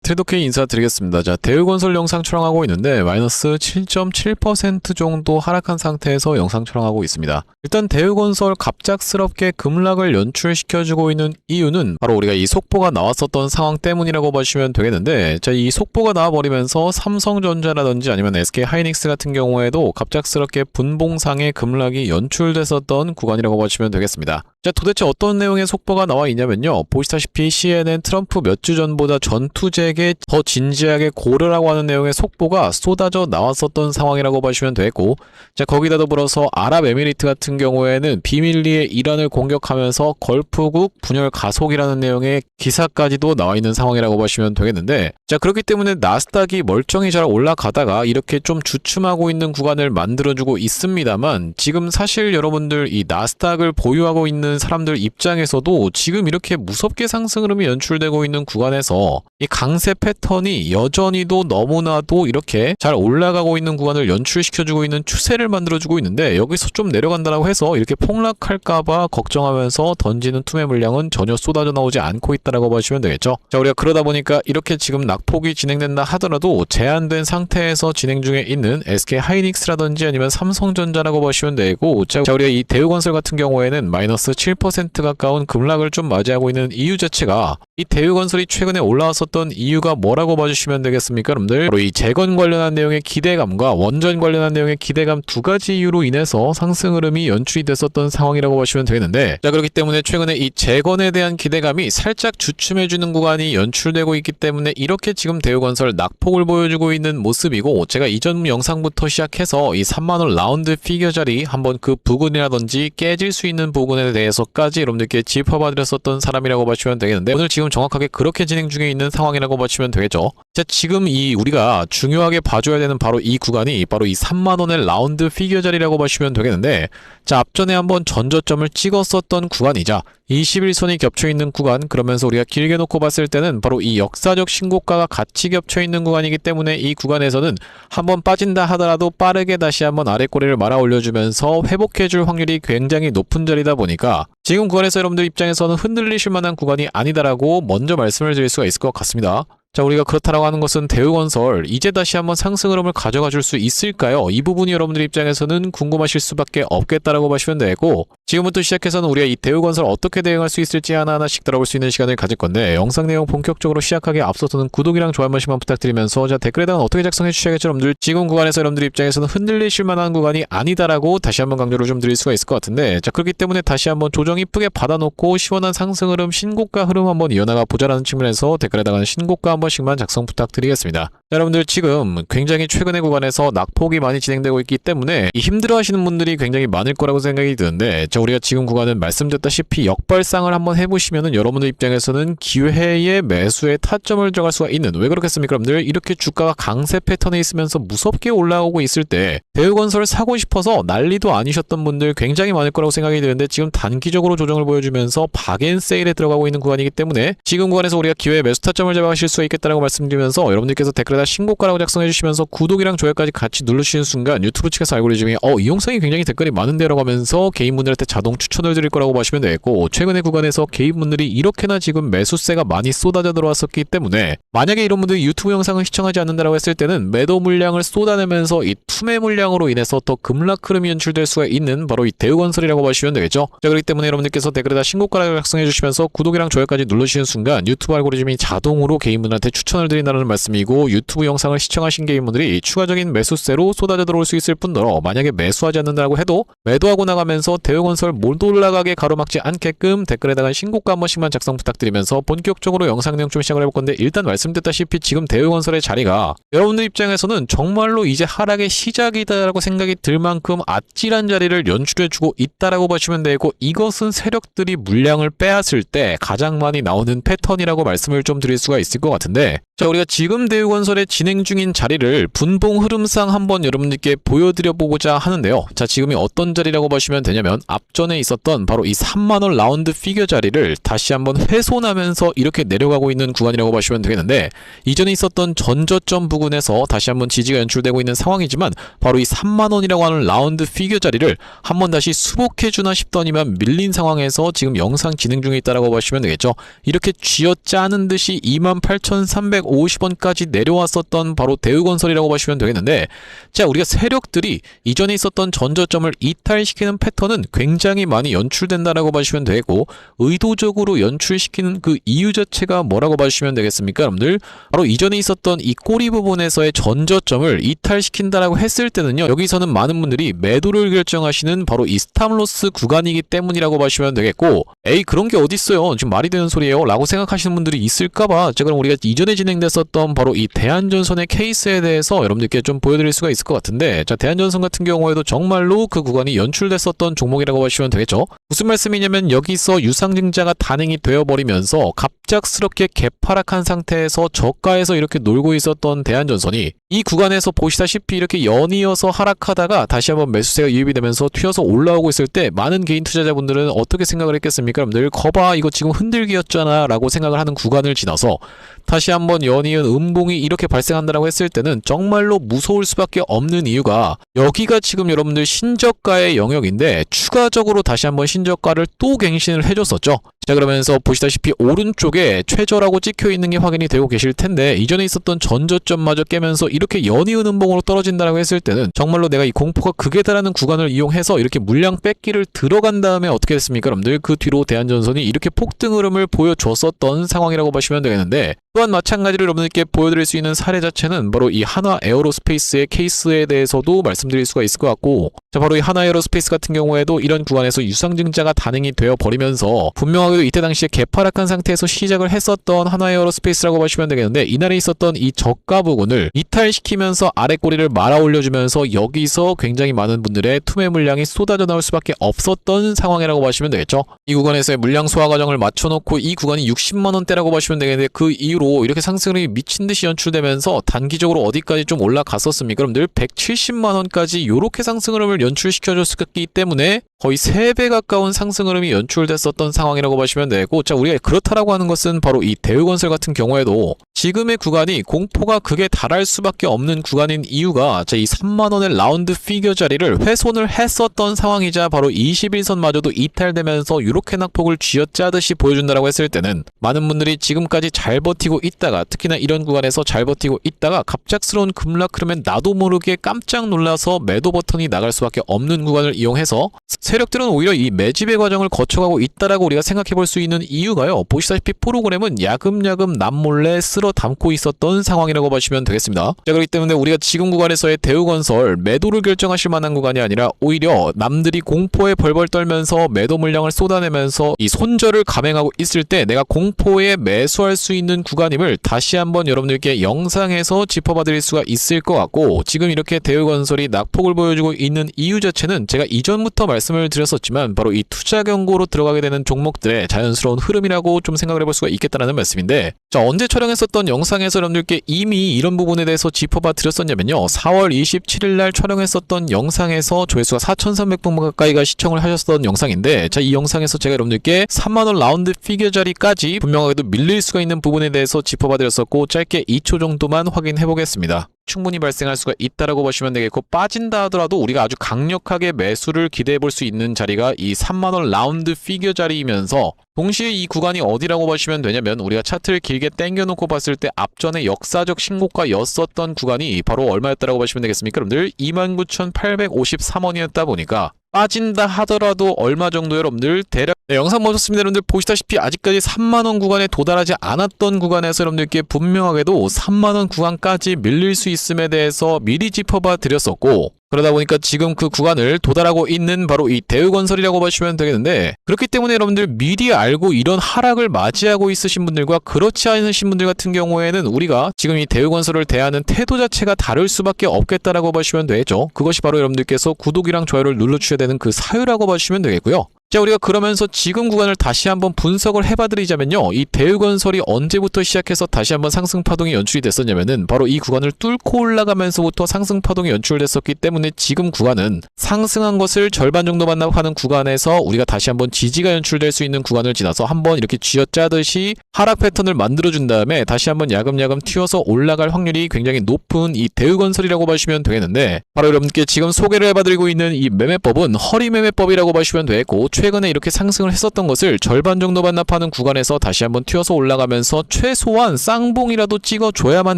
트레이더K 인사드리겠습니다. 자, 대우건설 영상 촬영하고 있는데 마이너스 7.7% 정도 하락한 상태에서 영상 촬영하고 있습니다. 일단 대우건설 갑작스럽게 급락을 연출시켜주고 있는 이유는 바로 우리가 이 속보가 나왔었던 상황 때문이라고 보시면 되겠는데, 자, 이 속보가 나와버리면서 삼성전자라든지 아니면 SK하이닉스 같은 경우에도 갑작스럽게 분봉상의 급락이 연출됐었던 구간이라고 보시면 되겠습니다. 자, 도대체 어떤 내용의 속보가 나와 있냐면요, 보시다시피 CNN 트럼프 몇 주 전보다 전투제에 더 진지하게 고르라고 하는 내용의 속보가 쏟아져 나왔었던 상황이라고 보시면 되겠고, 자, 거기다 더불어서 아랍에미리트 같은 경우에는 비밀리에 이란을 공격하면서 걸프국 분열 가속이라는 내용의 기사까지도 나와 있는 상황이라고 보시면 되겠는데, 자, 그렇기 때문에 나스닥이 멀쩡히 잘 올라가다가 이렇게 좀 주춤하고 있는 구간을 만들어주고 있습니다만, 지금 사실 여러분들 이 나스닥을 보유하고 있는 사람들 입장에서도 지금 이렇게 무섭게 상승 흐름이 연출되고 있는 구간에서 이 강세 패턴이 여전히도 너무나도 이렇게 잘 올라가고 있는 구간을 연출시켜주고 있는 추세를 만들어주고 있는데, 여기서 좀 내려간다고 해서 이렇게 폭락할까봐 걱정하면서 던지는 투매 물량은 전혀 쏟아져 나오지 않고 있다라고 보시면 되겠죠. 자, 우리가 그러다 보니까 이렇게 지금 낙폭이 진행된다 하더라도 제한된 상태에서 진행 중에 있는 SK하이닉스라든지 아니면 삼성전자라고 보시면 되고, 자, 우리가 이 대우건설 같은 경우에는 마이너스 7% 가까운 급락을 좀 맞이하고 있는 이유 자체가, 이 대우건설이 최근에 올라왔었던 이유가 뭐라고 봐주시면 되겠습니까, 여러분들? 바로 이 재건 관련한 내용의 기대감과 원전 관련한 내용의 기대감 두 가지 이유로 인해서 상승 흐름이 연출이 됐었던 상황이라고 보시면 되겠는데, 자, 그렇기 때문에 최근에 이 재건에 대한 기대감이 살짝 주춤해주는 구간이 연출되고 있기 때문에 이렇게 지금 대우건설 낙폭을 보여주고 있는 모습이고, 제가 이전 영상부터 시작해서 이 3만원 라운드 피겨 자리 한번 그 부근이라든지 깨질 수 있는 부분에 대해서까지 여러분들께 짚어봐드렸었던 사람이라고 보시면 되겠는데, 오늘 지금 정확하게 그렇게 진행 중에 있는 상황이라고 보시면 되겠죠. 자, 지금 이 우리가 중요하게 봐줘야 되는 바로 이 구간이 바로 이 3만원의 라운드 피겨 자리라고 보시면 되겠는데, 자, 앞전에 한번 전저점을 찍었었던 구간이자 21선이 겹쳐있는 구간, 그러면서 우리가 길게 놓고 봤을 때는 바로 이 역사적 신고가가 같이 겹쳐있는 구간이기 때문에 이 구간에서는 한번 빠진다 하더라도 빠르게 다시 한번 아래꼬리를 말아 올려주면서 회복해줄 확률이 굉장히 높은 자리다 보니까 지금 구간에서 여러분들 입장에서는 흔들리실 만한 구간이 아니다라고 먼저 말씀을 드릴 수가 있을 것 같습니다. 자, 우리가 그렇다라고 하는 것은 대우건설 이제 다시 한번 상승 흐름을 가져가 줄 수 있을까요? 이 부분이 여러분들 입장에서는 궁금하실 수밖에 없겠다라고 보시면 되고, 지금부터 시작해서는 우리가 이 대우건설 어떻게 대응할 수 있을지 하나하나씩 들어볼 수 있는 시간을 가질 건데, 영상 내용 본격적으로 시작하기에 앞서서는 구독이랑 좋아요 한 번씩만 부탁드리면서, 자, 댓글에다가 어떻게 작성해 주셔야겠죠, 여러분들? 지금 구간에서 여러분들 입장에서는 흔들리실 만한 구간이 아니다라고 다시 한번 강조를 좀 드릴 수가 있을 것 같은데, 자, 그렇기 때문에 다시 한번 조정 이쁘게 받아놓고 시원한 상승 흐름, 신고가 흐름 한번 이어나가 보자라는 측면에서 댓글에다가는 신고가 한 번씩만 작성 부탁드리겠습니다. 자, 여러분들 지금 굉장히 최근의 구간에서 낙폭이 많이 진행되고 있기 때문에 이 힘들어하시는 분들이 굉장히 많을 거라고 생각이 드는데, 자, 우리가 지금 구간은 말씀드렸다시피 역발상을 한번 해보시면은 여러분들 입장에서는 기회의 매수에 타점을 들어갈 수가 있는, 왜 그렇겠습니까, 여러분들? 이렇게 주가가 강세 패턴에 있으면서 무섭게 올라오고 있을 때 대우건설 사고 싶어서 난리도 아니셨던 분들 굉장히 많을 거라고 생각이 드는데, 지금 단기적으로 조정을 보여주면서 박앤세일에 들어가고 있는 구간이기 때문에 지금 구간에서 우리가 기회의 매수 타점을 잡아가실 수 있겠다라고 말씀드리면서, 여러분들께서 댓글에다 신고가라고 작성해 주시면서 구독이랑 좋아요까지 같이 누르시는 순간 유튜브 측에서 알고리즘이 이용성이 굉장히 댓글이 많은데 라고 하면서 개인분들한테 자동 추천을 드릴 거라고 보시면 되겠고, 최근의 구간에서 개인분들이 이렇게나 지금 매수세가 많이 쏟아져 들어왔었기 때문에 만약에 이런 분들이 유튜브 영상을 시청하지 않는다라고 했을 때는 매도 물량을 쏟아내면서 이 투매 물량으로 인해서 더 급락 흐름이 연출될 수가 있는 바로 이 대우건설이라고 보시면 되겠죠. 자, 그렇기 때문에 여러분들께서 댓글에다 신고가라고 작성해 주시면서 구독이랑 좋아요까지 누르시는 순간 유튜브 알고리즘이 자동으로 개인분들한테 추천을 드린다는 말씀이고, 유튜브 영상을 시청하신 개인분들이 추가적인 매수세로 쏟아져 들어올 수 있을 뿐더러 만약에 매수하지 않는다고 해도 매도하고 나가면서 대우건설 못 올라가게 가로막지 않게끔 댓글에다가 신고가 한 번씩만 작성 부탁드리면서 본격적으로 영상 내용 좀 시작을 해볼 건데, 일단 말씀드렸다시피 지금 대우건설의 자리가 여러분들 입장에서는 정말로 이제 하락의 시작이다라고 생각이 들 만큼 아찔한 자리를 연출해주고 있다라고 보시면 되고, 이것은 세력들이 물량을 빼앗을 때 가장 많이 나오는 패턴이라고 말씀을 좀 드릴 수가 있을 것 같은데, 자, 우리가 지금 대우건설의 진행 중인 자리를 분봉 흐름상 한번 여러분들께 보여드려 보고자 하는데요. 자, 지금이 어떤 자리라고 보시면 되냐면 앞전에 있었던 바로 이 3만원 라운드 피겨 자리를 다시 한번 훼손하면서 이렇게 내려가고 있는 구간이라고 보시면 되겠는데, 이전에 있었던 전저점 부근에서 다시 한번 지지가 연출되고 있는 상황이지만 바로 이 3만원이라고 하는 라운드 피겨 자리를 한번 다시 수복해주나 싶더니만 밀린 상황에서 지금 영상 진행 중에 있다라고 보시면 되겠죠. 이렇게 쥐어짜는 듯이 28,000 2,350원까지 내려왔었던 바로 대우건설이라고 보시면 되겠는데, 자, 우리가 세력들이 이전에 있었던 전저점을 이탈시키는 패턴은 굉장히 많이 연출된다라고 보시면 되고, 의도적으로 연출시키는 그 이유 자체가 뭐라고 보시면 되겠습니까, 여러분들? 바로 이전에 있었던 이 꼬리 부분에서의 전저점을 이탈시킨다라고 했을 때는요, 여기서는 많은 분들이 매도를 결정하시는 바로 이 스탑로스 구간이기 때문이라고 보시면 되겠고, 에이 그런 게 어딨어요, 지금 말이 되는 소리예요 라고 생각하시는 분들이 있을까봐 제가 그럼 우리가 이전에 진행됐었던 바로 이 대한전선의 케이스에 대해서 여러분들께 좀 보여드릴 수가 있을 것 같은데, 자, 대한전선 같은 경우에도 정말로 그 구간이 연출됐었던 종목이라고 보시면 되겠죠. 무슨 말씀이냐면 여기서 유상증자가 단행이 되어버리면서 갑작스럽게 개파락한 상태에서 저가에서 이렇게 놀고 있었던 대한전선이 이 구간에서 보시다시피 이렇게 연이어서 하락하다가 다시 한번 매수세가 유입이 되면서 튀어서 올라오고 있을 때 많은 개인 투자자분들은 어떻게 생각을 했겠습니까? 여러분들 거봐, 이거 지금 흔들기였잖아 라고 생각을 하는 구간을 지나서 다시 한번 연이은 음봉이 이렇게 발생한다라고 했을 때는 정말로 무서울 수밖에 없는 이유가, 여기가 지금 여러분들 신저가의 영역인데 추가적으로 다시 한번 신저가를 또 갱신을 해줬었죠. 자, 그러면서 보시다시피 오른쪽에 최저라고 찍혀있는 게 확인이 되고 계실 텐데, 이전에 있었던 전저점마저 깨면서 이렇게 연이은 음봉으로 떨어진다라고 했을 때는 정말로 내가 이 공포가 극에 달하는 구간을 이용해서 이렇게 물량 뺏기를 들어간 다음에 어떻게 됐습니까, 여러분들? 그 뒤로 대한전선이 이렇게 폭등 흐름을 보여줬었던 상황이라고 보시면 되겠는데, 또한 마찬가지로 여러분들께 보여드릴 수 있는 사례 자체는 바로 이 하나 에어로스페이스의 케이스에 대해서도 말씀드릴 수가 있을 것 같고, 자, 바로 이 하나 에어로스페이스 같은 경우에도 이런 구간에서 유상증자가 단행이 되어 버리면서 분명하게도 이때 당시에 개파락한 상태에서 시작을 했었던 하나 에어로스페이스라고 보시면 되겠는데, 이날에 있었던 이 저가 부분을 이탈시키면서 아래 꼬리를 말아 올려주면서 여기서 굉장히 많은 분들의 투매 물량이 쏟아져 나올 수밖에 없었던 상황이라고 보시면 되겠죠. 이 구간에서의 물량 소화 과정을 맞춰놓고 이 구간이 60만원대라고 보시면 되겠는데, 그 이후로 이렇게 상승이 미친듯이 연출되면서 단기적으로 어디까지 좀 올라갔었습니까? 그럼 늘 170만원까지 이렇게 상승 흐름을 연출시켜줬기 때문에 거의 3배 가까운 상승 흐름이 연출됐었던 상황이라고 보시면 되고, 자, 우리가 그렇다라고 하는 것은 바로 이 대우건설 같은 경우에도 지금의 구간이 공포가 극에 달할 수밖에 없는 구간인 이유가, 자, 이 3만원의 라운드 피겨 자리를 훼손을 했었던 상황이자 바로 21선마저도 이탈되면서 이렇게 낙폭을 쥐어짜듯이 보여준다라고 했을 때는 많은 분들이 지금까지 잘 버티고 있다가, 특히나 이런 구간에서 잘 버티고 있다가 갑작스러운 급락 흐름에 나도 모르게 깜짝 놀라서 매도 버튼이 나갈 수밖에 없는 구간을 이용해서 세력들은 오히려 이 매집의 과정을 거쳐가고 있다라고 우리가 생각해 볼 수 있는 이유가요, 보시다시피 프로그램은 야금야금 남몰래 쓸어 담고 있었던 상황이라고 보시면 되겠습니다. 자, 그렇기 때문에 우리가 지금 구간에서의 대우건설 매도를 결정하실 만한 구간이 아니라 오히려 남들이 공포에 벌벌 떨면서 매도 물량을 쏟아내면서 이 손절을 감행하고 있을 때 내가 공포에 매수할 수 있는 구간임을 다시 한번 여러분들께 영상에서 짚어봐 드릴 수가 있을 것 같고, 지금 이렇게 대우건설이 낙폭을 보여주고 있는 이유 자체는 제가 이전부터 말씀을 드렸었지만 바로 이 투자 경고로 들어가게 되는 종목들의 자연스러운 흐름이라고 좀 생각을 해볼 수가 있겠다는 말씀인데, 자, 언제 촬영했었던 영상에서 여러분들께 이미 이런 부분에 대해서 짚어봐 드렸었냐면요, 4월 27일날 촬영했었던 영상에서 조회수가 4,300분 가까이가 시청을 하셨던 영상인데, 자, 이 영상에서 제가 여러분들께 3만원 라운드 피겨 자리까지 분명하게도 밀릴 수가 있는 부분에 대해서 짚어봐 드렸었고, 짧게 2초 정도만 확인해 보겠습니다. 충분히 발생할 수가 있다라고 보시면 되겠고, 빠진다 하더라도 우리가 아주 강력하게 매수를 기대해 볼 수 있는 자리가 이 3만원 라운드 피겨 자리이면서, 동시에 이 구간이 어디라고 보시면 되냐면 우리가 차트를 길게 당겨놓고 봤을 때 앞전에 역사적 신고가였었던 구간이 바로 얼마였다라고 보시면 되겠습니까? 여러분들 29,853원이었다 보니까 빠진다 하더라도 얼마 정도 여러분들 대략, 네, 영상 보셨습니다. 여러분들 보시다시피 아직까지 3만원 구간에 도달하지 않았던 구간에서 여러분들께 분명하게도 3만원 구간까지 밀릴 수 있음에 대해서 미리 짚어봐 드렸었고, 그러다 보니까 지금 그 구간을 도달하고 있는 바로 이 대우건설이라고 보시면 되겠는데, 그렇기 때문에 여러분들 미리 알고 이런 하락을 맞이하고 있으신 분들과 그렇지 않으신 분들 같은 경우에는 우리가 지금 이 대우건설을 대하는 태도 자체가 다를 수밖에 없겠다라고 보시면 되죠. 그것이 바로 여러분들께서 구독이랑 좋아요를 눌러주셔야 되는 그 사유라고 보시면 되겠고요. 자, 우리가 그러면서 지금 구간을 다시 한번 분석을 해봐드리자면요, 이 대우건설이 언제부터 시작해서 다시 한번 상승파동이 연출이 됐었냐면은 바로 이 구간을 뚫고 올라가면서부터 상승파동이 연출됐었기 때문에 지금 구간은 상승한 것을 절반 정도 반납하는 구간에서 우리가 다시 한번 지지가 연출될 수 있는 구간을 지나서 한번 이렇게 쥐어짜듯이 하락 패턴을 만들어준 다음에 다시 한번 야금야금 튀어서 올라갈 확률이 굉장히 높은 이 대우건설이라고 보시면 되겠는데, 바로 여러분께 지금 소개를 해봐드리고 있는 이 매매법은 허리매매법이라고 보시면 되겠고, 최근에 이렇게 상승을 했었던 것을 절반 정도 반납하는 구간에서 다시 한번 튀어서 올라가면서 최소한 쌍봉이라도 찍어줘야만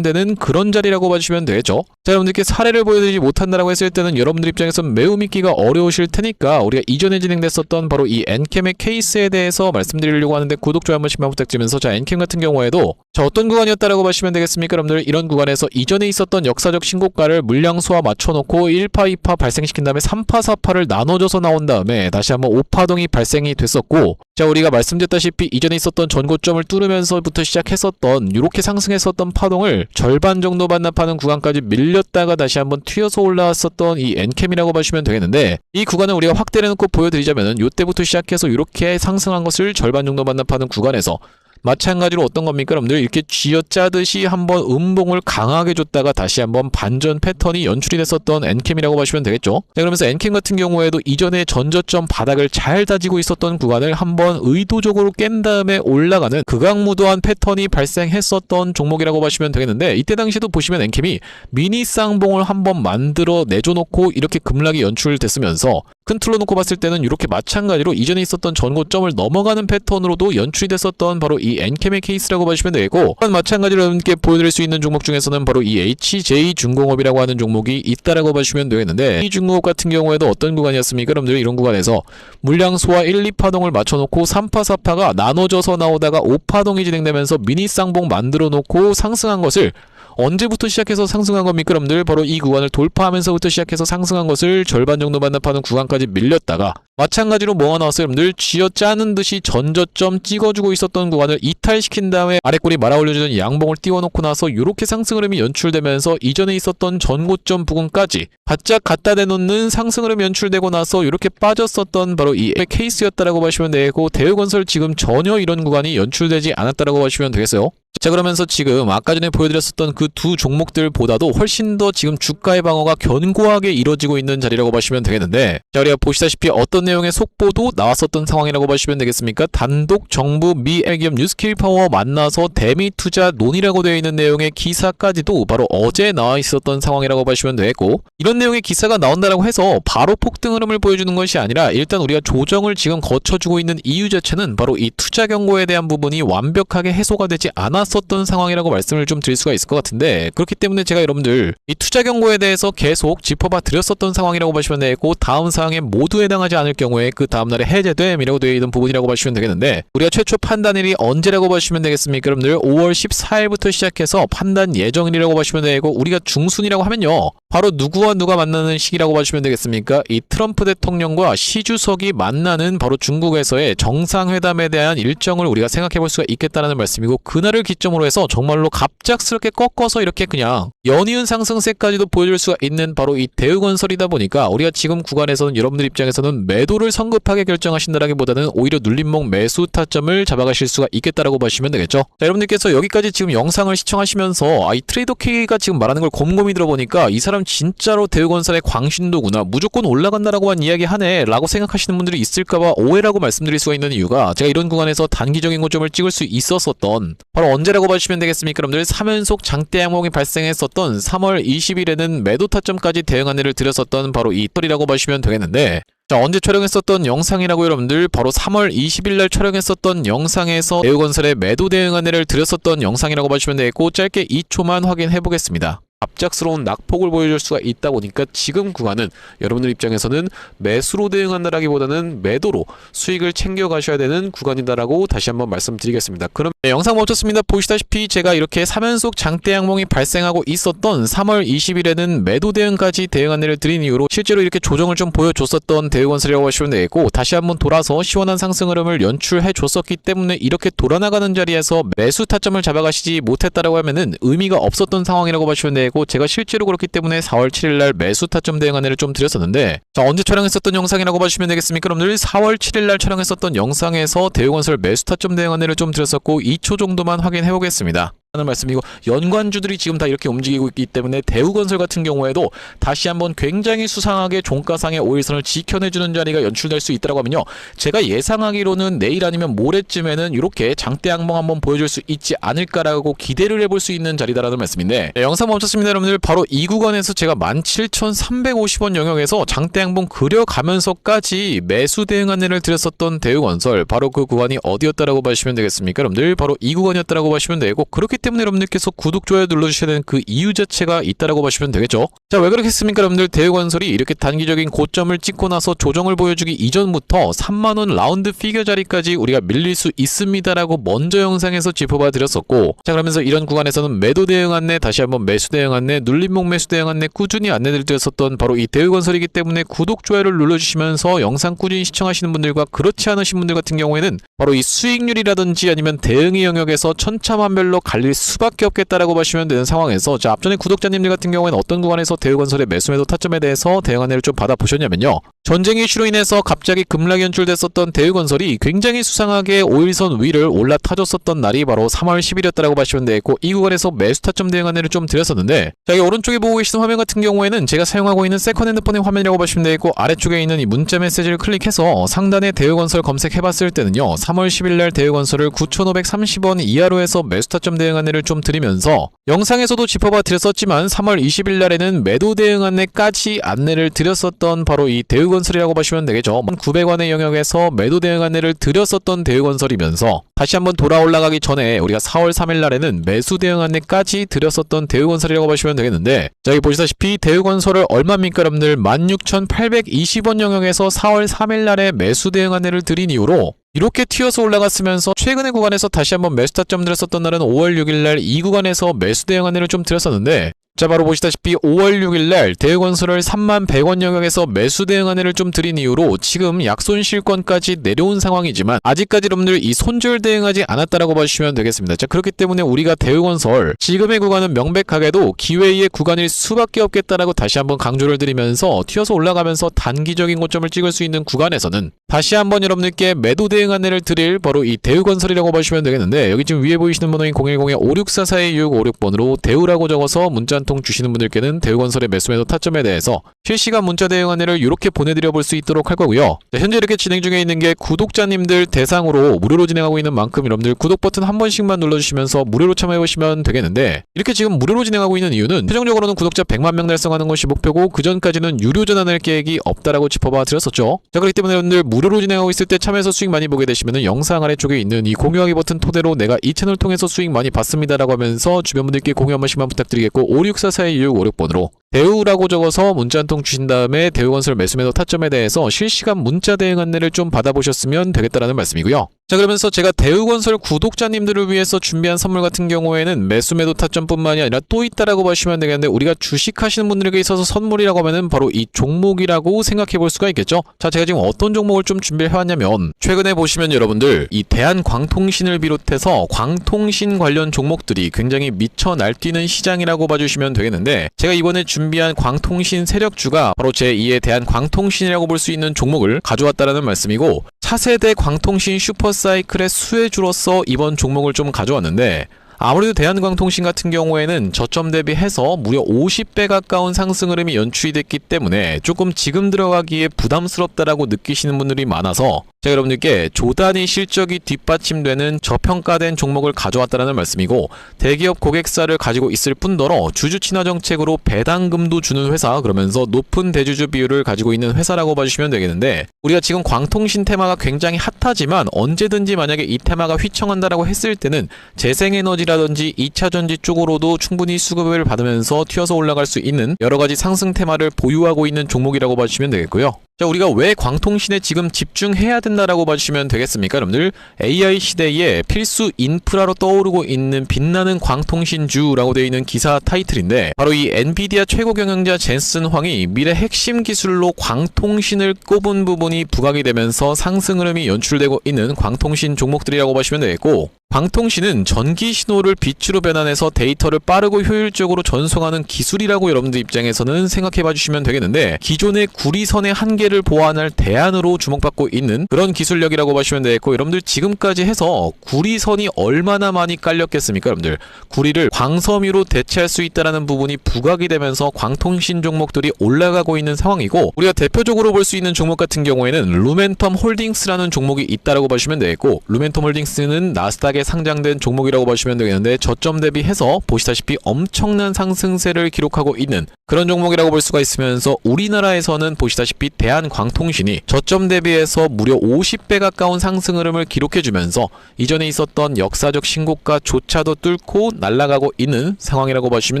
되는 그런 자리라고 봐주시면 되죠. 자, 여러분들께 사례를 보여드리지 못한다라고 했을 때는 여러분들 입장에서 매우 믿기가 어려우실 테니까 우리가 이전에 진행됐었던 바로 이 엔캠의 케이스에 대해서 말씀드리려고 하는데 구독, 좋아요 한 번씩만 부탁드리면서, 자, 엔캠 같은 경우에도 자, 어떤 구간이었다라고 보시면 되겠습니까? 여러분들 이런 구간에서 이전에 있었던 역사적 신고가를 물량 소화 맞춰놓고 1파, 2파 발생시킨 다음에 3파, 4파를 나눠줘서 나온 다음에 다시 한번 5파동이 발생이 됐었고, 자, 우리가 말씀드렸다시피 이전에 있었던 전고점을 뚫으면서부터 시작했었던 이렇게 상승했었던 파동을 절반 정도 반납하는 구간까지 밀렸다가 다시 한번 튀어서 올라왔었던 이 엔캠이라고 보시면 되겠는데, 이 구간을 우리가 확대를 해놓고 보여드리자면은 이때부터 시작해서 이렇게 상승한 것을 절반 정도 반납하는 구간에서 마찬가지로 어떤 겁니까? 여러분들 이렇게 쥐어짜듯이 한번 음봉을 강하게 줬다가 다시 한번 반전 패턴이 연출이 됐었던 엔캠이라고 보시면 되겠죠. 자, 그러면서 엔캠 같은 경우에도 이전에 전저점 바닥을 잘 다지고 있었던 구간을 한번 의도적으로 깬 다음에 올라가는 극악무도한 패턴이 발생했었던 종목이라고 보시면 되겠는데, 이때 당시도 보시면 엔캠이 미니 쌍봉을 한번 만들어 내줘놓고 이렇게 급락이 연출됐으면서 큰 틀로 놓고 봤을 때는 이렇게 마찬가지로 이전에 있었던 전고점을 넘어가는 패턴으로도 연출이 됐었던 바로 이 엔캠의 케이스라고 보시면 되고, 마찬가지로 여러분께 보여드릴 수 있는 종목 중에서는 바로 이 HJ중공업이라고 하는 종목이 있다라고 보시면 되겠는데, 이 중공업 같은 경우에도 어떤 구간이었습니까? 여러분들 이런 구간에서 물량 소화 1, 2파동을 맞춰놓고 3파, 4파가 나눠져서 나오다가 5파동이 진행되면서 미니 쌍봉 만들어 놓고 상승한 것을 언제부터 시작해서 상승한 겁니까? 여러분들 바로 이 구간을 돌파하면서부터 시작해서 상승한 것을 절반 정도 반납하는 구간까지 밀렸다가 마찬가지로 뭐가 나왔어요? 여러분들 쥐어짜는 듯이 전저점 찍어주고 있었던 구간을 이탈시킨 다음에 아래꼬리 말아 올려주는 양봉을 띄워놓고 나서 이렇게 상승 흐름이 연출되면서 이전에 있었던 전고점 부근까지 바짝 갖다 대놓는 상승 흐름이 연출되고 나서 이렇게 빠졌었던 바로 이 케이스였다라고 보시면 되고, 대우건설 지금 전혀 이런 구간이 연출되지 않았다라고 보시면 되겠어요. 자, 그러면서 지금 아까 전에 보여드렸었던 그 두 종목들보다도 훨씬 더 지금 주가의 방어가 견고하게 이루어지고 있는 자리라고 보시면 되겠는데, 자, 우리가 보시다시피 어떤 내용의 속보도 나왔었던 상황이라고 보시면 되겠습니까? 단독 정부 미 기업 뉴스킬 파워 만나서 대미 투자 논의라고 되어 있는 내용의 기사까지도 바로 어제 나와 있었던 상황이라고 보시면 되겠고, 이런 내용의 기사가 나온다라고 해서 바로 폭등 흐름을 보여주는 것이 아니라 일단 우리가 조정을 지금 거쳐주고 있는 이유 자체는 바로 이 투자 경고에 대한 부분이 완벽하게 해소가 되지 않았었던 상황이라고 말씀을 좀 드릴 수가 있을 것 같은데, 그렇기 때문에 제가 여러분들 이 투자 경고에 대해서 계속 짚어봐 드렸었던 상황이라고 보시면 되고, 다음 사항에 모두 해당하지 않을 경우에 그 다음날에 해제됨이라고 되어 있는 부분이라고 보시면 되겠는데, 우리가 최초 판단일이 언제라고 보시면 되겠습니까? 여러분들 5월 14일부터 시작해서 판단 예정일이라고 보시면 되고, 우리가 중순이라고 하면요 바로 누구와 누가 만나는 시기라고 보시면 되겠습니까? 이 트럼프 대통령과 시 주석이 만나는 바로 중국에서의 정상회담에 대한 일정을 우리가 생각해 볼 수가 있겠다는 말씀이고, 그날을 기점으로 해서 정말로 갑작스럽게 꺾어서 이렇게 그냥 연이은 상승세까지도 보여줄 수가 있는 바로 이 대우건설이다 보니까 우리가 지금 구간에서는 여러분들 입장에서는 매도를 성급하게 결정하신다라기보다는 오히려 눌림목 매수 타점을 잡아가실 수가 있겠다라고 보시면 되겠죠. 자, 여러분들께서 여기까지 지금 영상을 시청하시면서 이 트레이더 K가 지금 말하는 걸 곰곰이 들어보니까 이 사람 진짜로 대우건설의 광신도구나, 무조건 올라간다라고만 이야기하네 라고 생각하시는 분들이 있을까봐 오해라고 말씀드릴 수가 있는 이유가, 제가 이런 구간에서 단기적인 고점을 찍을 수 있었었던 바로 언제라고 봐주시면 되겠습니까? 여러분들 3연속 장대 양봉이 발생했었던 3월 20일에는 매도 타점까지 대응 안내를 드렸었던 바로 이 털이라고 보시면 되겠는데, 자, 언제 촬영했었던 영상이라고 여러분들 바로 3월 20일날 촬영했었던 영상에서 대우건설의 매도 대응 안내를 드렸었던 영상이라고 보시면 되겠고, 짧게 2초만 확인해 보겠습니다. 갑작스러운 낙폭을 보여줄 수가 있다 보니까 지금 구간은 여러분들 입장에서는 매수로 대응한다라기보다는 매도로 수익을 챙겨가셔야 되는 구간이다라고 다시 한번 말씀드리겠습니다. 그럼 영상 멈췄습니다. 보시다시피 제가 이렇게 3연속 장대 양봉이 발생하고 있었던 3월 20일에는 매도 대응까지 대응 안내를 드린 이후로 실제로 이렇게 조정을 좀 보여줬었던 대우건설이라고 하시면 되고, 다시 한번 돌아서 시원한 상승 흐름을 연출해 줬었기 때문에 이렇게 돌아나가는 자리에서 매수 타점을 잡아가시지 못했다라고 하면은 의미가 없었던 상황이라고 보시면 되고, 제가 실제로 그렇기 때문에 4월 7일날 매수 타점 대응 안내를 좀 드렸었는데, 자, 언제 촬영했었던 영상이라고 보시면 되겠습니까? 여러분들 4월 7일날 촬영했었던 영상에서 대우건설 매수 타점 대응 안내를 좀 드렸었고 2초 정도만 확인해 보겠습니다. 라는 말씀이고, 연관주들이 지금 다 이렇게 움직이고 있기 때문에 대우건설 같은 경우에도 다시 한번 굉장히 수상하게 종가상의 5일선을 지켜내주는 자리가 연출될 수 있다고 하면요, 제가 예상하기로는 내일 아니면 모레쯤에는 이렇게 장대 양봉 한번 보여줄 수 있지 않을까라고 기대를 해볼 수 있는 자리다라는 말씀인데, 영상 멈췄습니다 여러분들. 바로 이 구간에서 제가 17,350원 영역에서 장대 양봉 그려가면서까지 매수 대응 안내를 드렸었던 대우건설, 바로 그 구간이 어디였다라고 보시면 되겠습니까 여러분들? 바로 이 구간이었다라고 보시면 되고, 그렇기 때문에 여러분들께서 구독, 좋아요 눌러주셔야 되는 그 이유 자체가 있다라고 보시면 되겠죠. 자, 왜 그렇겠습니까 여러분들? 대우건설이 이렇게 단기적인 고점을 찍고 나서 조정을 보여주기 이전부터 3만원 라운드 피겨 자리까지 우리가 밀릴 수 있습니다라고 먼저 영상에서 짚어봐 드렸었고, 자, 그러면서 이런 구간에서는 매도 대응 안내, 다시 한번 매수 대응 안내, 눌림목 매수 대응 안내 꾸준히 안내를 드렸었던 바로 이 대우건설이기 때문에 구독, 좋아요를 눌러주시면서 영상 꾸준히 시청하시는 분들과 그렇지 않으신 분들 같은 경우에는 바로 이 수익률이라든지 아니면 대응의 영역에서 천차만별로 갈릴 수밖에 없겠다라고 보시면 되는 상황에서, 자, 앞전에 구독자님들 같은 경우에는 어떤 구간에서 대우건설의 매수매도 타점에 대해서 대응 안내를 좀 받아보셨냐면요, 전쟁 이슈로 인해서 갑자기 급락이 연출됐었던 대우건설이 굉장히 수상하게 5일선 위를 올라타줬었던 날이 바로 3월 10일이었다라고 보시면 되겠고, 이 구간에서 매수 타점 대응 안내를 좀 드렸었는데, 자, 여기 오른쪽에 보고 계시는 화면 같은 경우에는 제가 사용하고 있는 세컨 핸드폰의 화면이라고 보시면 되겠고, 아래쪽에 있는 이 문자 메시지를 클릭해서 상단에 대우건설 검색해봤을 때는요, 3월 10일날 대우건설을 9,530원 이하로 해서 매수 타점 대응 안내를 좀 드리면서 영상에서도 짚어봐 드렸었지만 3월 20일날에는 매도 대응 안내까지 안내를 드렸었던 바로 이 대우건설이라고 보시면 되겠죠. 900원의 영역에서 매도 대응 안내를 드렸었던 대우건설이면서 다시 한번 돌아 올라가기 전에 우리가 4월 3일날에는 매수 대응 안내까지 드렸었던 대우건설이라고 보시면 되겠는데, 자, 여기 보시다시피 대우건설을 얼마입니까 여러분들? 16,820원 영역에서 4월 3일날에 매수 대응 안내를 드린 이후로 이렇게 튀어서 올라갔으면서 최근의 구간에서 다시 한번 매수 타점 드렸었던 날은 5월 6일날 이 구간에서 매수 대응 안내를 좀 드렸었는데, 자, 바로 보시다시피 5월 6일날 대우건설을 31,100원 영역에서 매수 대응 안내를 좀 드린 이후로 지금 약손실권까지 내려온 상황이지만 아직까지 여러분들 이 손절 대응하지 않았다라고 봐주시면 되겠습니다. 자, 그렇기 때문에 우리가 대우건설 지금의 구간은 명백하게도 기회의 구간일 수밖에 없겠다라고 다시 한번 강조를 드리면서 튀어서 올라가면서 단기적인 고점을 찍을 수 있는 구간에서는 다시 한번 여러분들께 매도 대응 안내를 드릴 바로 이 대우건설이라고 보시면 되겠는데, 여기 지금 위에 보이시는 번호인 010-5644-2656번으로 대우라고 적어서 문자 통 주시는 분들께는 대우건설의 매수매도 타점에 대해서 실시간 문자 대응 안내를 이렇게 보내드려 볼 수 있도록 할 거고요. 자, 현재 이렇게 진행 중에 있는 게 구독자님들 대상으로 무료로 진행하고 있는 만큼 여러분들 구독 버튼 한 번씩만 눌러주시면서 무료로 참여해보시면 되겠는데, 이렇게 지금 무료로 진행하고 있는 이유는 최종적으로는 구독자 100만 명 달성하는 것이 목표고, 그 전까지는 유료 전환할 계획이 없다라고 짚어봐 드렸었죠. 자, 그렇기 때문에 여러분들 무료로 진행하고 있을 때 참여해서 수익 많이 보게 되시면 영상 아래쪽에 있는 이 공유하기 버튼 토대로 내가 이 채널 통해서 수익 많이 봤습니다라고 하면서 주변 분들께 공유 한 번씩만 부탁드리겠고, 5644-2656번으로 대우라고 적어서 문자 한 통 주신 다음에 대우건설 매수매도 타점에 대해서 실시간 문자 대응 안내를 좀 받아보셨으면 되겠다라는 말씀이고요. 자, 그러면서 제가 대우건설 구독자님들을 위해서 준비한 선물 같은 경우에는 매수매도 타점뿐만이 아니라 또 있다라고 보시면 되겠는데, 우리가 주식하시는 분들에게 있어서 선물이라고 하면은 바로 이 종목이라고 생각해 볼 수가 있겠죠. 자, 제가 지금 어떤 종목을 좀 준비를 해왔냐면, 최근에 보시면 여러분들 이 대한광통신을 비롯해서 광통신 관련 종목들이 굉장히 미쳐 날뛰는 시장이라고 봐주시면 되겠는데, 제가 이번에 준비한 광통신 세력주가 바로 제2의 대한광통신이라고 볼 수 있는 종목을 가져왔다라는 말씀이고, 차세대 광통신 슈퍼사이클의 수혜주로서 이번 종목을 좀 가져왔는데, 아무래도 대한광통신 같은 경우에는 저점 대비해서 무려 50배 가까운 상승 흐름이 연출이 됐기 때문에 조금 지금 들어가기에 부담스럽다라고 느끼시는 분들이 많아서 제가 여러분들께 조단위 실적이 뒷받침되는 저평가된 종목을 가져왔다는 말씀이고, 대기업 고객사를 가지고 있을 뿐더러 주주 친화 정책으로 배당금도 주는 회사, 그러면서 높은 대주주 비율을 가지고 있는 회사라고 봐주시면 되겠는데, 우리가 지금 광통신 테마가 굉장히 핫하지만 언제든지 만약에 이 테마가 휘청한다라고 했을 때는 재생에너지라든지 2차전지 쪽으로도 충분히 수급을 받으면서 튀어서 올라갈 수 있는 여러가지 상승 테마를 보유하고 있는 종목이라고 봐주시면 되겠고요. 자, 우리가 왜 광통신에 지금 집중해야 된다라고 봐주시면 되겠습니까 여러분들? AI 시대에 필수 인프라로 떠오르고 있는 빛나는 광통신주라고 되어 있는 기사 타이틀인데, 바로 이 엔비디아 최고 경영자 젠슨 황이 미래 핵심 기술로 광통신을 꼽은 부분이 부각이 되면서 상승 흐름이 연출되고 있는 광통신 종목들이라고 보시면 되겠고, 광통신은 전기 신호를 빛으로 변환해서 데이터를 빠르고 효율적으로 전송하는 기술이라고 여러분들 입장에서는 생각해봐 주시면 되겠는데, 기존의 구리선의 한계를 보완할 대안으로 주목받고 있는 그런 기술력이라고 보시면 되겠고, 여러분들 지금까지 해서 구리선이 얼마나 많이 깔렸겠습니까? 여러분들 구리를 광섬유로 대체할 수 있다는 부분이 부각이 되면서 광통신 종목들이 올라가고 있는 상황이고, 우리가 대표적으로 볼 수 있는 종목 같은 경우에는 루멘텀 홀딩스라는 종목이 있다라고 보시면 되겠고, 루멘텀 홀딩스는 나스닥에 상장된 종목이라고 보시면 되겠는데, 저점 대비해서 보시다시피 엄청난 상승세를 기록하고 있는 그런 종목이라고 볼 수가 있으면서, 우리나라에서는 보시다시피 대한광통신이 저점 대비해서 무려 50배 가까운 상승 흐름을 기록해주면서 이전에 있었던 역사적 신고가조차도 뚫고 날아가고 있는 상황이라고 보시면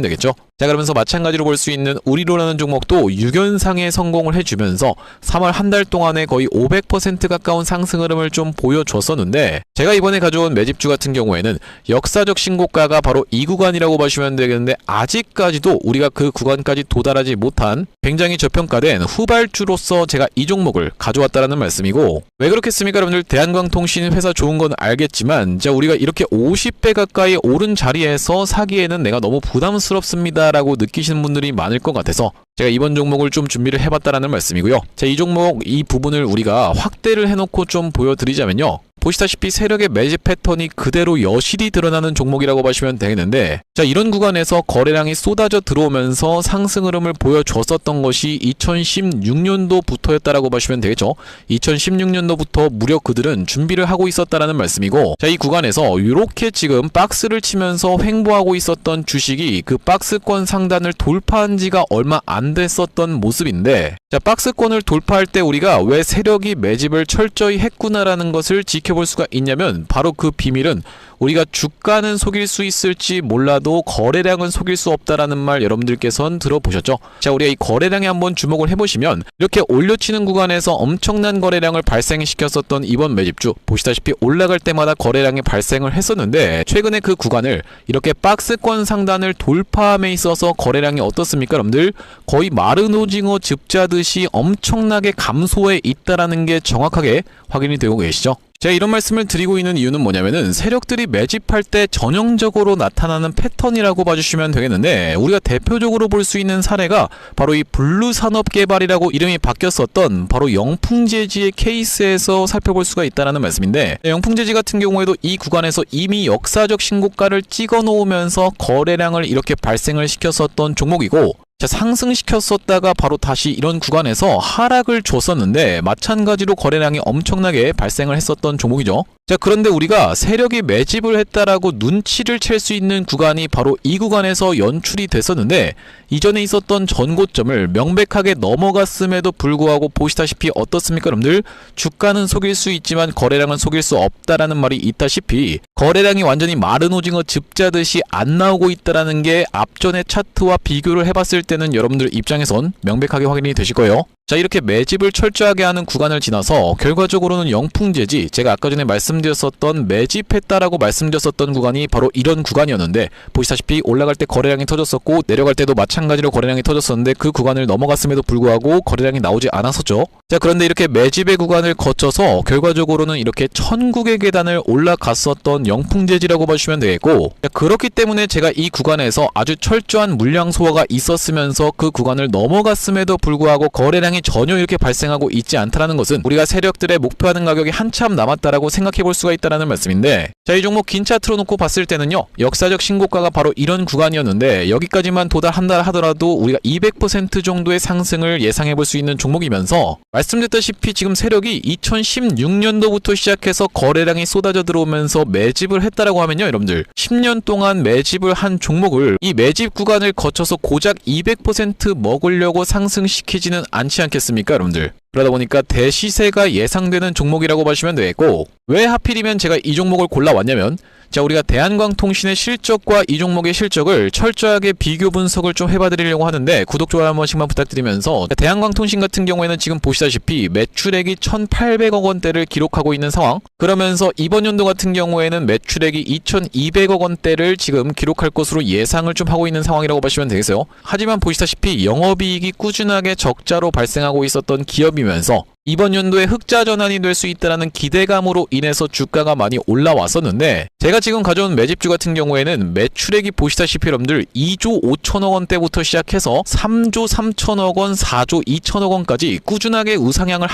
되겠죠. 자, 그러면서 마찬가지로 볼 수 있는 우리로라는 종목도 6연상에 성공을 해주면서 3월 한 달 동안에 거의 500% 가까운 상승 흐름을 좀 보여줬었는데, 제가 이번에 가져온 매집주 같은 경우에는 역사적 신고가가 바로 이 구간이라고 보시면 되겠는데, 아직까지도 우리가 그 구간까지 도달하지 못한 굉장히 저평가된 후발주로서 제가 이 종목을 가져왔다라는 말씀이고, 왜 그렇겠습니까? 여러분들 대한광통신 회사 좋은 건 알겠지만, 자, 우리가 이렇게 50배 가까이 오른 자리에서 사기에는 내가 너무 부담스럽습니다 라고 느끼시는 분들이 많을 것 같아서 제가 이번 종목을 좀 준비를 해봤다라는 말씀이고요. 자, 이 종목 이 부분을 우리가 확대를 해놓고 좀 보여드리자면요, 보시다시피 세력의 매집 패턴이 그대로 여실히 드러나는 종목이라고 보시면 되겠는데, 자, 이런 구간에서 거래량이 쏟아져 들어오면서 상승 흐름을 보여줬었던 것이 2016년도부터였다라고 보시면 되겠죠. 2016년도부터 무려 그들은 준비를 하고 있었다라는 말씀이고, 자, 이 구간에서 이렇게 지금 박스를 치면서 횡보하고 있었던 주식이 그 박스권 상단을 돌파한 지가 얼마 안 됐었던 모습인데, 자, 박스권을 돌파할 때 우리가 왜 세력이 매집을 철저히 했구나라는 것을 지켜볼 수가 있냐면, 바로 그 비밀은 우리가 주가는 속일 수 있을지 몰라도 거래량은 속일 수 없다라는 말 여러분들께서는 들어보셨죠? 자, 우리가 이 거래량에 한번 주목을 해보시면, 이렇게 올려치는 구간에서 엄청난 거래량을 발생시켰었던 이번 매집주, 보시다시피 올라갈 때마다 거래량이 발생을 했었는데, 최근에 그 구간을 이렇게 박스권 상단을 돌파함에 있어서 거래량이 어떻습니까? 여러분들 거의 마른 오징어 즙자듯이 엄청나게 감소해 있다라는 게 정확하게 확인이 되고 계시죠? 제가 이런 말씀을 드리고 있는 이유는 뭐냐면은, 세력들이 매집할 때 전형적으로 나타나는 패턴이라고 봐주시면 되겠는데, 우리가 대표적으로 볼 수 있는 사례가 바로 이 블루산업개발이라고 이름이 바뀌었었던 바로 영풍재지의 케이스에서 살펴볼 수가 있다는 말씀인데, 영풍재지 같은 경우에도 이 구간에서 이미 역사적 신고가를 찍어 놓으면서 거래량을 이렇게 발생을 시켰었던 종목이고, 자, 상승시켰었다가 바로 다시 이런 구간에서 하락을 줬었는데, 마찬가지로 거래량이 엄청나게 발생을 했었던 종목이죠. 자, 그런데 우리가 세력이 매집을 했다라고 눈치를 챌 수 있는 구간이 바로 이 구간에서 연출이 됐었는데, 이전에 있었던 전고점을 명백하게 넘어갔음에도 불구하고 보시다시피 어떻습니까? 여러분들 주가는 속일 수 있지만 거래량은 속일 수 없다라는 말이 있다시피, 거래량이 완전히 마른 오징어 즙자듯이 안 나오고 있다라는 게 앞전의 차트와 비교를 해봤을 때는 여러분들 입장에선 명백하게 확인이 되실 거예요. 자, 이렇게 매집을 철저하게 하는 구간을 지나서 결과적으로는 영풍재지, 제가 아까 전에 말씀드렸었던 매집했다라고 말씀드렸었던 구간이 바로 이런 구간이었는데, 보시다시피 올라갈 때 거래량이 터졌었고 내려갈 때도 마찬가지로 거래량이 터졌었는데, 그 구간을 넘어갔음에도 불구하고 거래량이 나오지 않았었죠. 자, 그런데 이렇게 매집의 구간을 거쳐서 결과적으로는 이렇게 천국의 계단을 올라갔었던 영풍재지라고 보시면 되겠고, 자, 그렇기 때문에 제가 이 구간에서 아주 철저한 물량 소화가 있었으면서 그 구간을 넘어갔음에도 불구하고 거래량이 전혀 이렇게 발생하고 있지 않다라는 것은, 우리가 세력들의 목표하는 가격이 한참 남았다라고 생각해 볼 수가 있다라는 말씀인데, 자, 이 종목 긴 차트로 놓고 봤을 때는요, 역사적 신고가가 바로 이런 구간이었는데, 여기까지만 도달한다 하더라도 우리가 200% 정도의 상승을 예상해 볼 수 있는 종목이면서, 말씀드렸다시피 지금 세력이 2016년도부터 시작해서 거래량이 쏟아져 들어오면서 매집을 했다라고 하면요, 여러분들 10년 동안 매집을 한 종목을 이 매집 구간을 거쳐서 고작 200% 먹으려고 상승시키지는 않지 않겠습니까, 여러분들? 그러다 보니까 대시세가 예상되는 종목이라고 보시면 되겠고, 왜 하필이면 제가 이 종목을 골라왔냐면, 자, 우리가 대한광통신의 실적과 이 종목의 실적을 철저하게 비교 분석을 좀 해봐드리려고 하는데, 구독, 좋아요 한 번씩만 부탁드리면서, 대한광통신 같은 경우에는 지금 보시다시피 매출액이 1,800억 원대를 기록하고 있는 상황, 그러면서 이번 연도 같은 경우에는 매출액이 2,200억 원대를 지금 기록할 것으로 예상을 좀 하고 있는 상황이라고 보시면 되겠어요. 하지만 보시다시피 영업이익이 꾸준하게 적자로 발생하고 있었던 기업이면서, 이번 연도에 흑자 전환이 될 수 있다는 기대감으로 인해서 주가가 많이 올라왔었는데, 제가 지금 가져온 매집주 같은 경우에는 매출액이 보시다시피 여러분들 2조 5천억 원대부터 시작해서 3조 3천억 원, 4조 2천억 원까지 꾸준하게 우상향을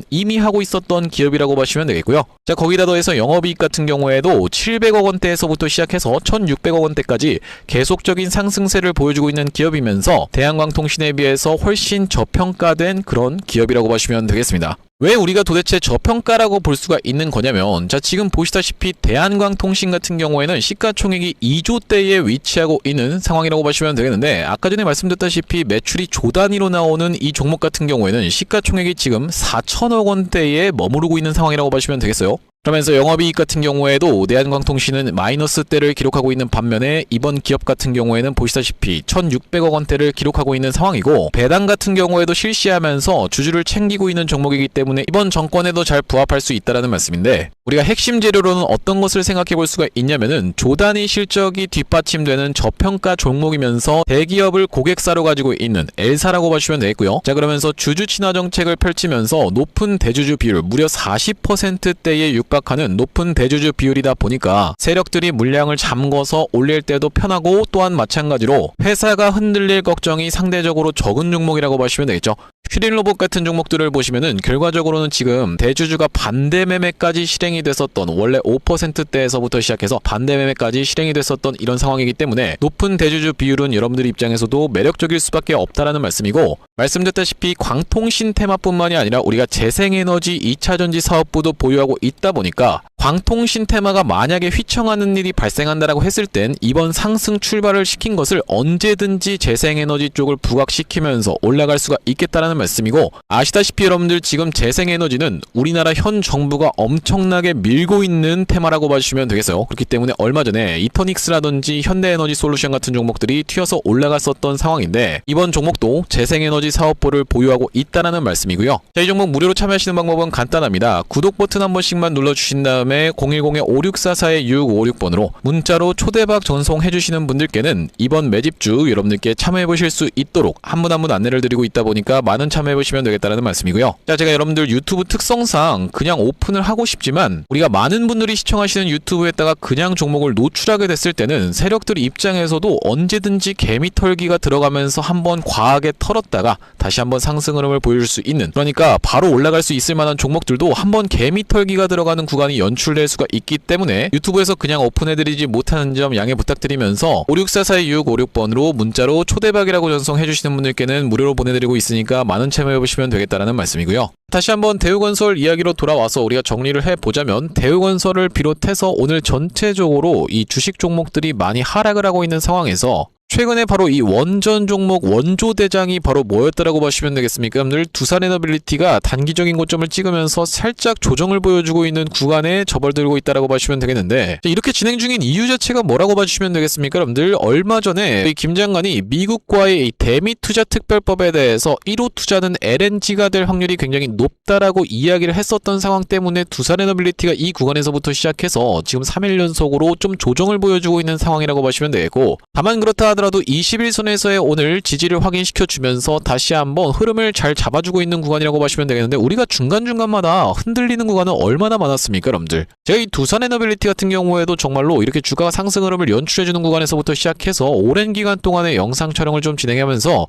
이미 하고 있었던 기업이라고 보시면 되겠고요. 자, 거기다 더해서 영업이익 같은 경우에도 700억 원대에서부터 시작해서 1600억 원대까지 계속적인 상승세를 보여주고 있는 기업이면서 대한광통신에 비해서 훨씬 저평가된 그런 기업이라고 보시면 되겠습니다. 왜 우리가 도대체 저평가라고 볼 수가 있는 거냐면, 자, 지금 보시다시피 대한광통신 같은 경우에는 시가총액이 2조대에 위치하고 있는 상황이라고 보시면 되겠는데, 아까 전에 말씀드렸다시피 매출이 조 단위로 나오는 이 종목 같은 경우에는 시가총액이 지금 4천억 원대에 머무르고 있는 상황이라고 보시면 되겠어요. 그러면서 영업이익 같은 경우에도 대한광통신은 마이너스대를 기록하고 있는 반면에 이번 기업 같은 경우에는 보시다시피 1600억 원대를 기록하고 있는 상황이고, 배당 같은 경우에도 실시하면서 주주를 챙기고 있는 종목이기 때문에 이번 정권에도 잘 부합할 수 있다는 말씀인데, 우리가 핵심 재료로는 어떤 것을 생각해 볼 수가 있냐면은 조단위 실적이 뒷받침되는 저평가 종목이면서 대기업을 고객사로 가지고 있는 L사라고 보시면 되겠고요. 자, 그러면서 주주 친화 정책을 펼치면서 높은 대주주 비율, 무려 40%대에 육박하는 높은 대주주 비율이다 보니까 세력들이 물량을 잠궈서 올릴 때도 편하고, 또한 마찬가지로 회사가 흔들릴 걱정이 상대적으로 적은 종목이라고 보시면 되겠죠. 슈린로봇 같은 종목들을 보시면은 결과적으로는 지금 대주주가 반대 매매까지 실행이 됐었던, 원래 5%대에서부터 시작해서 반대 매매까지 실행이 됐었던 이런 상황이기 때문에 높은 대주주 비율은 여러분들 입장에서도 매력적일 수밖에 없다라는 말씀이고, 말씀드렸다시피 광통신 테마뿐만이 아니라 우리가 재생에너지 2차전지 사업부도 보유하고 있다 보니까 광통신 테마가 만약에 휘청하는 일이 발생한다라고 했을 땐 이번 상승 출발을 시킨 것을 언제든지 재생에너지 쪽을 부각시키면서 올라갈 수가 있겠다라는 말씀이고, 아시다시피 여러분들 지금 재생에너지는 우리나라 현 정부가 엄청나게 밀고 있는 테마라고 봐주시면 되겠어요. 그렇기 때문에 얼마 전에 이터닉스라든지 현대에너지 솔루션 같은 종목들이 튀어서 올라갔었던 상황인데, 이번 종목도 재생에너지 사업부를 보유하고 있다라는 말씀이고요. 자, 이 종목 무료로 참여하시는 방법은 간단합니다. 구독 버튼 한 번씩만 눌러주신 다음에 010-5644-6556번으로 문자로 초대박 전송해주시는 분들께는 이번 매집주 여러분들께 참여해보실 수 있도록 한 분 한 분 안내를 드리고 있다 보니까 많은 참여해보시면 되겠다는 말씀이고요. 자, 제가 여러분들 유튜브 특성상 그냥 오픈을 하고 싶지만, 우리가 많은 분들이 시청하시는 유튜브에다가 그냥 종목을 노출하게 됐을 때는 세력들 입장에서도 언제든지 개미 털기가 들어가면서 한번 과하게 털었다가 다시 한번 상승 흐름을 보여줄 수 있는, 그러니까 바로 올라갈 수 있을 만한 종목들도 한번 개미 털기가 들어가는 구간이 연출될 수가 있기 때문에 유튜브에서 그냥 오픈해드리지 못하는 점 양해 부탁드리면서 564-4656번으로 문자로 초대박이라고 전송해주시는 분들께는 무료로 보내드리고 있으니까 많은 참여해보시면 되겠다라는 말씀이고요. 다시 한번 대우건설 이야기로 돌아와서 우리가 정리를 해보자면, 대우건설을 비롯해서 오늘 전체적으로 이 주식 종목들이 많이 하락을 하고 있는 상황에서 최근에 바로 이 원전 종목 원조 대장이 바로 뭐였다라고 보시면 되겠습니까? 여러분들 두산에너빌리티가 단기적인 고점을 찍으면서 살짝 조정을 보여주고 있는 구간에 접어들고 있다라고 보시면 되겠는데, 이렇게 진행 중인 이유 자체가 뭐라고 봐주시면 되겠습니까? 여러분들 얼마 전에 김 장관이 미국과의 대미 투자 특별법에 대해서 1호 투자는 LNG가 될 확률이 굉장히 높다라고 이야기를 했었던 상황 때문에 두산에너빌리티가 이 구간에서부터 시작해서 지금 3일 연속으로 좀 조정을 보여주고 있는 상황이라고 보시면 되겠고, 다만 그렇다 하더라도 21선에서의 오늘 지지를 확인시켜주면서 다시 한번 흐름을 잘 잡아주고 있는 구간이라고 보시면 되겠는데, 우리가 중간중간마다 흔들리는 구간은 얼마나 많았습니까 여러분들? 제가 이 두산에너빌리티 같은 경우에도 정말로 이렇게 주가가 상승 흐름을 연출해주는 구간에서부터 시작해서 오랜 기간 동안의 영상 촬영을 좀 진행하면서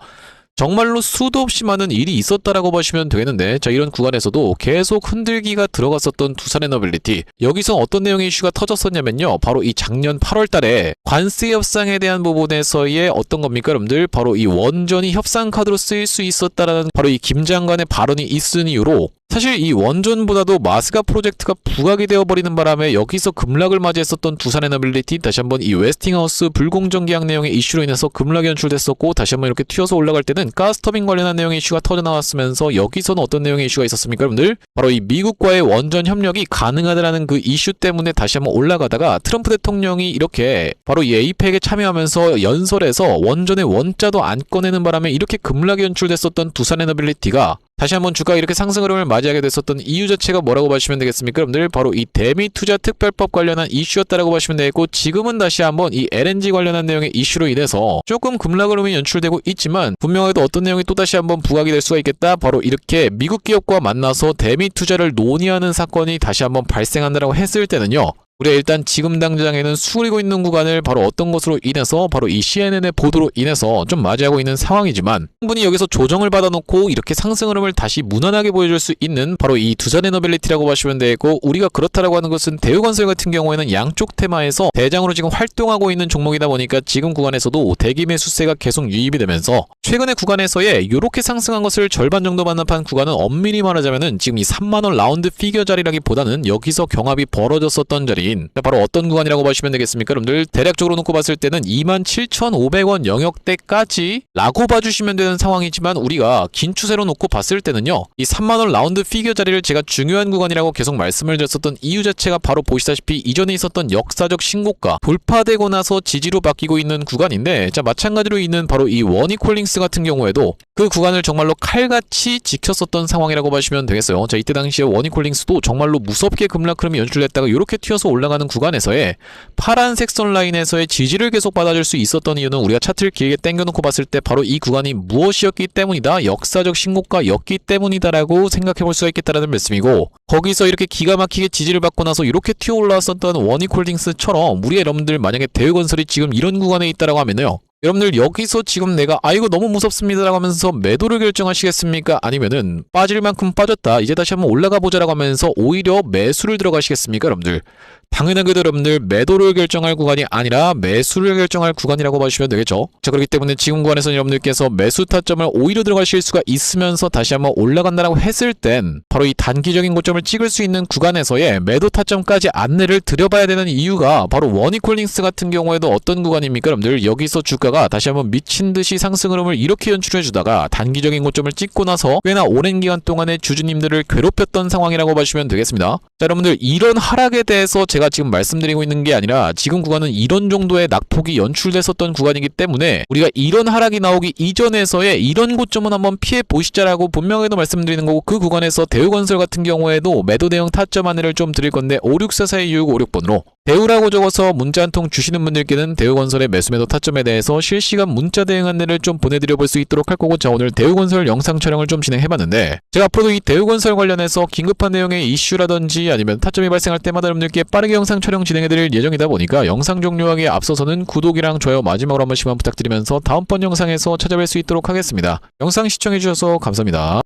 정말로 수도 없이 많은 일이 있었다라고 보시면 되겠는데, 자, 이런 구간에서도 계속 흔들기가 들어갔었던 두산에너빌리티, 여기서 어떤 내용의 이슈가 터졌었냐면요, 바로 이 작년 8월 달에 관세 협상에 대한 부분에서의 어떤 겁니까 여러분들? 바로 이 원전이 협상 카드로 쓰일 수 있었다라는 바로 이 김 장관의 발언이 있은 이유로, 사실 이 원전보다도 마스가 프로젝트가 부각이 되어버리는 바람에 여기서 급락을 맞이했었던 두산에너빌리티, 다시 한번 이 웨스팅하우스 불공정 계약 내용의 이슈로 인해서 급락이 연출됐었고, 다시 한번 이렇게 튀어서 올라갈 때는 가스터빈 관련한 내용의 이슈가 터져나왔으면서 여기서는 어떤 내용의 이슈가 있었습니까 여러분들? 바로 이 미국과의 원전 협력이 가능하다라는 그 이슈 때문에 다시 한번 올라가다가 트럼프 대통령이 이렇게 바로 이 에이펙에 참여하면서 연설에서 원전의 원자도 안 꺼내는 바람에 이렇게 급락이 연출됐었던 두산에너빌리티가 다시 한번 주가가 이렇게 상승 흐름을 맞이하게 됐었던 이유 자체가 뭐라고 보시면 되겠습니까? 여러분들 바로 이 대미투자 특별법 관련한 이슈였다라고 보시면 되겠고, 지금은 다시 한번 이 LNG 관련한 내용의 이슈로 인해서 조금 급락 흐름이 연출되고 있지만 분명하게도 어떤 내용이 또다시 한번 부각이 될 수가 있겠다. 바로 이렇게 미국 기업과 만나서 대미투자를 논의하는 사건이 다시 한번 발생한다라고 했을 때는요, 우리가 일단 지금 당장에는 수그리고 있는 구간을 바로 어떤 것으로 인해서 바로 이 CNN의 보도로 인해서 좀 맞이하고 있는 상황이지만, 충분히 여기서 조정을 받아놓고 이렇게 상승 흐름을 다시 무난하게 보여줄 수 있는 바로 이 두산에너빌리티라고 보시면 되고, 우리가 그렇다라고 하는 것은 대우건설 같은 경우에는 양쪽 테마에서 대장으로 지금 활동하고 있는 종목이다 보니까 지금 구간에서도 대기 매수세가 계속 유입이 되면서 최근의 구간에서의 이렇게 상승한 것을 절반 정도 반납한 구간은 엄밀히 말하자면은 지금 이 3만원 라운드 피겨 자리라기보다는 여기서 경합이 벌어졌었던 자리, 바로 어떤 구간이라고 보시면 되겠습니까? 여러분들 대략적으로 놓고 봤을 때는 27,500원 영역대까지 라고 봐주시면 되는 상황이지만, 우리가 긴 추세로 놓고 봤을 때는요, 이 3만원 라운드 피겨 자리를 제가 중요한 구간이라고 계속 말씀을 드렸었던 이유 자체가 바로 보시다시피 이전에 있었던 역사적 신고가 돌파되고 나서 지지로 바뀌고 있는 구간인데, 자 마찬가지로 있는 바로 이 워니콜링스 같은 경우에도 그 구간을 정말로 칼같이 지켰었던 상황이라고 보시면 되겠어요. 자 이때 당시에 워니콜링스도 정말로 무섭게 급락 흐름이 연출됐다가 이렇게 튀어서 올라가는 구간에서의 파란색 선 라인에서의 지지를 계속 받아줄 수 있었던 이유는 우리가 차트를 길게 당겨놓고 봤을 때 바로 이 구간이 무엇이었기 때문이다, 역사적 신고가였기 때문이다라고 생각해볼 수가 있겠다라는 말씀이고, 거기서 이렇게 기가 막히게 지지를 받고 나서 이렇게 튀어 올라왔었던 워니콜딩스처럼 우리 여러분들 만약에 대우건설이 지금 이런 구간에 있다라고 하면요, 여러분들 여기서 지금 내가 이거 너무 무섭습니다라고 하면서 매도를 결정하시겠습니까? 아니면은 빠질 만큼 빠졌다, 이제 다시 한번 올라가 보자라고 하면서 오히려 매수를 들어가시겠습니까? 여러분들 당연하게도 여러분들 매도를 결정할 구간이 아니라 매수를 결정할 구간이라고 봐주시면 되겠죠. 자 그렇기 때문에 지금 구간에서는 여러분들께서 매수 타점을 오히려 들어가실 수가 있으면서 다시 한번 올라간다라고 했을 땐 바로 이 단기적인 고점을 찍을 수 있는 구간에서의 매도 타점까지 안내를 드려봐야 되는 이유가 바로 워니콜링스 같은 경우에도 어떤 구간입니까? 여러분들 여기서 주가가 다시 한번 미친듯이 상승 흐름을 이렇게 연출해주다가 단기적인 고점을 찍고 나서 꽤나 오랜 기간 동안에 주주님들을 괴롭혔던 상황이라고 봐주시면 되겠습니다. 자 여러분들 이런 하락에 대해서 제가 지금 말씀드리고 있는 게 아니라 지금 구간은 이런 정도의 낙폭이 연출됐었던 구간이기 때문에 우리가 이런 하락이 나오기 이전에서의 이런 고점은 한번 피해 보시자라고 분명히도 말씀드리는 거고, 그 구간에서 대우건설 같은 경우에도 매도 대응 타점 안내를 좀 드릴 건데 56442656번으로 대우라고 적어서 문자 한 통 주시는 분들께는 대우건설의 매수매도 타점에 대해서 실시간 문자 대응 안내를 좀 보내드려 볼 수 있도록 할 거고, 자 오늘 대우건설 영상 촬영을 좀 진행해봤는데, 제가 앞으로도 이 대우건설 관련해서 긴급한 내용의 이슈라든지 아니면 타점이 발생할 때마다 여러분들께 빠르게 영상 촬영 진행해드릴 예정이다 보니까 영상 종료하기에 앞서서는 구독이랑 좋아요 마지막으로 한 번씩만 부탁드리면서 다음번 영상에서 찾아뵐 수 있도록 하겠습니다. 영상 시청해주셔서 감사합니다.